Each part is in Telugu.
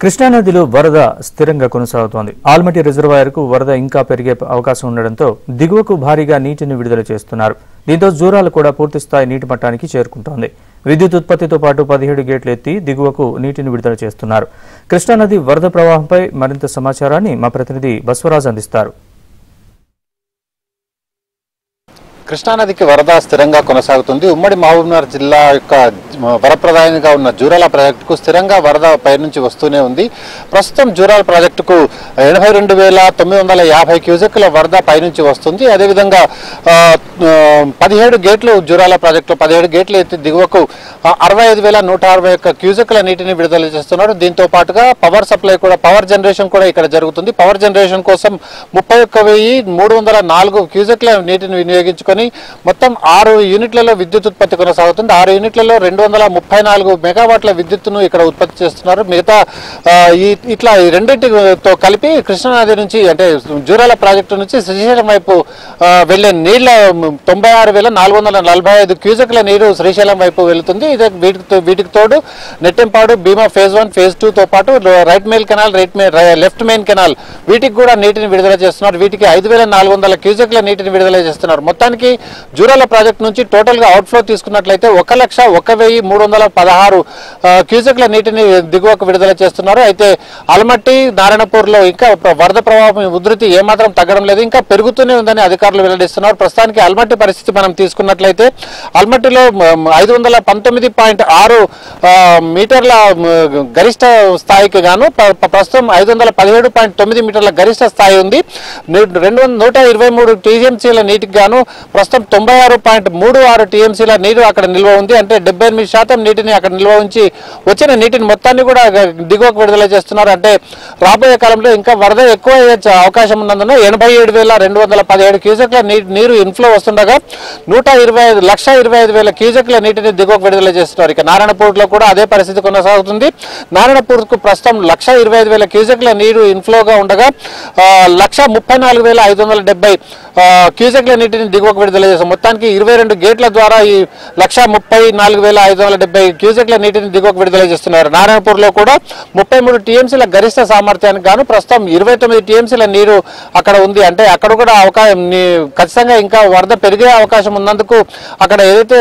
కృష్ణా నదిలో వరద స్థిరంగా కొనసాగుతోంది. ఆల్మట్టి రిజర్వాయర్కు వరద ఇంకా పెరిగే అవకాశం ఉండడంతో దిగువకు భారీగా నీటిని విడుదల చేస్తున్నారు. దీంతో జూరాలు కూడా పూర్తిస్థాయి నీటి మట్టానికి చేరుకుంటోంది. విద్యుత్ ఉత్పత్తితో పాటు 17 గేట్లు ఎత్తి దిగువకు నీటిని విడుదల చేస్తున్నారు. కృష్ణా నది వరద ప్రవాహంపై మరింత సమాచారాన్ని మా ప్రతినిధి బస్వరాజ్ అందిస్తారు. కృష్ణానదికి వరద స్థిరంగా కొనసాగుతుంది. ఉమ్మడి మహబూబ్నగర్ జిల్లా యొక్క వరప్రదాయంగా ఉన్న జూరాల ప్రాజెక్టుకు స్థిరంగా వరద పైనుంచి వస్తూనే ఉంది. ప్రస్తుతం జూరాల ప్రాజెక్టుకు 82,950 క్యూసెక్కుల వరద పైనుంచి వస్తుంది. అదేవిధంగా 17 గేట్లు జూరాల ప్రాజెక్టులో 17 గేట్లు ఎత్తి దిగువకు 65,161 క్యూసెక్కుల నీటిని విడుదల చేస్తున్నారు. దీంతో పాటుగా పవర్ సప్లై కూడా, పవర్ జనరేషన్ కూడా ఇక్కడ జరుగుతుంది. పవర్ జనరేషన్ కోసం 31,304 క్యూసెక్ల నీటిని వినియోగించుకొని మొత్తం 6 యూనిట్లలో విద్యుత్ ఉత్పత్తి కొనసాగుతుంది. 6 యూనిట్లలో 234 మెగావాట్ల విద్యుత్తును ఇక్కడ ఉత్పత్తి చేస్తున్నారు. మిగతా ఇట్లా ఈ రెండింటితో కలిపి కృష్ణానది నుంచి అంటే జూరాల ప్రాజెక్టు నుంచి శ్రీశైలం వైపు వెళ్లే నీళ్ల 96,445 క్యూసెక్ల నీరు శ్రీశైలం వైపు వెళుతుంది. ఇదే వీటికి తోడు నెట్టెంపాడు, భీమా ఫేజ్ 1, ఫేజ్ 2 తో పాటు right main canal, left main canal వీటికి కూడా నీటిని విడుదల చేస్తున్నారు. వీటికి 5,400 క్యూసెక్ల నీటిని విడుదల చేస్తున్నారు. మొత్తానికి జూరాల ప్రాజెక్టు నుంచి టోటల్ గా అవుట్ఫ్లో తీసుకున్నట్లయితే 1,01,116 క్యూసెక్ల నీటిని దిగువకు విడుదల చేస్తున్నారు. అయితే ఆల్మట్టి, నారాయణపూర్ లో ఇంకా వరద ప్రవాహం ఉధృతి ఏమాత్రం తగ్గడం లేదు, ఇంకా పెరుగుతూనే ఉందని అధికారులు వెల్లడిస్తున్నారు. ప్రస్తుతానికి ఆల్మట్టి పరిస్థితి మనం తీసుకున్నట్లయితే ఆల్మట్టిలో 519.6 మీటర్ల గరిష్ట స్థాయికి గాను ప్రస్తుతం 517.9 మీటర్ల గరిష్ట స్థాయి ఉంది. 123 టీఎంసీల నీటికి గాను ప్రస్తుతం 96.36 టీఎంసీల నీరు అక్కడ నిల్వ ఉంది. అంటే 78% నీటిని అక్కడ నిల్వ ఉంచి వచ్చిన నీటిని మొత్తాన్ని కూడా దిగువకు విడుదల చేస్తున్నారు. అంటే రాబోయే కాలంలో ఇంకా వరద ఎక్కువ అయ్యే అవకాశం ఉన్నందున 87,217 క్యూసెక్ల నీరు ఇన్ఫ్లో వస్తుండగా 1,25,000 క్యూసెక్ల నీటిని దిగువకు విడుదల చేస్తున్నారు. ఇక నారాయణపూర్ లో కూడా అదే పరిస్థితి కొనసాగుతుంది. నారాయణపూర్ కు ప్రస్తుతం 1,25,000 క్యూసెక్ల నీరు ఇన్ఫ్లోగా ఉండగా 1,34,570 క్యూసెక్ల నీటిని దిగువకు విడుదల చేస్తారు. మొత్తానికి 22 గేట్ల ద్వారా ఈ 1,34,570 క్యూసెక్ల నీటిని దిగువకు విడుదల చేస్తున్నారు. నారాయణపూర్ లో కూడా 33 టీఎంసీల గరిష్ట సామర్థ్యానికి గాను ప్రస్తుతం 29 టీఎంసీల నీరు అక్కడ ఉంది. అంటే అక్కడ కూడా ఖచ్చితంగా ఇంకా వరద పెరిగే అవకాశం ఉన్నందుకు అక్కడ ఏదైతే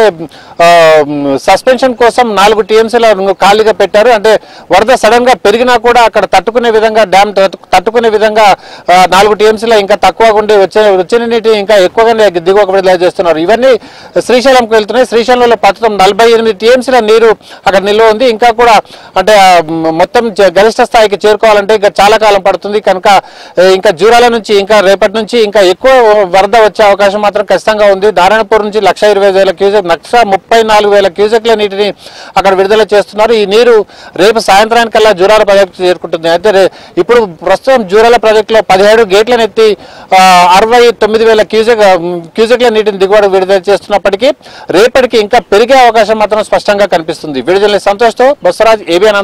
సస్పెన్షన్ కోసం 4 టీఎంసీల ఖాళీగా పెట్టారు. అంటే వరద సడన్ గా పెరిగినా కూడా అక్కడ తట్టుకునే విధంగా, డ్యామ్ తట్టుకునే విధంగా 4 టీఎంసీల ఇంకా తక్కువగా ఉండి వచ్చిన నీటి ఇంకా ఎక్కువగా దిగువకు విడుదల చేస్తున్నారు. ఇవన్నీ శ్రీశైలంకు వెళ్తున్నాయి. శ్రీశైలంలో ప్రస్తుతం 48 టీఎంసీల నీరు అక్కడ నిల్వ ఉంది. ఇంకా కూడా అంటే మొత్తం గరిష్ట స్థాయికి చేరుకోవాలంటే ఇంకా చాలా కాలం పడుతుంది. కనుక ఇంకా జూరాల నుంచి ఇంకా రేపటి నుంచి ఇంకా ఎక్కువ వరద వచ్చే అవకాశం మాత్రం ఖచ్చితంగా ఉంది. నారాయణపూర్ నుంచి 1,20,000 క్యూసెక్, 1,34,000 క్యూసెక్ల నీటిని అక్కడ విడుదల చేస్తున్నారు. ఈ నీరు రేపు సాయంత్రానికల్లా జూరాల ప్రాజెక్టు చేరుకుంటుంది. అయితే ఇప్పుడు ప్రస్తుతం జూరాల ప్రాజెక్టులో 17 గేట్లను ఎత్తి 69,000 క్యూసెక్ల నీటిని దిగువకు విడుదల చేస్తున్నప్పటికీ రేపటికి ఇంకా పెరిగే అవకాశం మాత్రం స్పష్టంగా కనిపిస్తుంది. వీడియో జర్నలిస్ట్ సంతోష్తో బస్వరాజ్, ఏబిఎన్.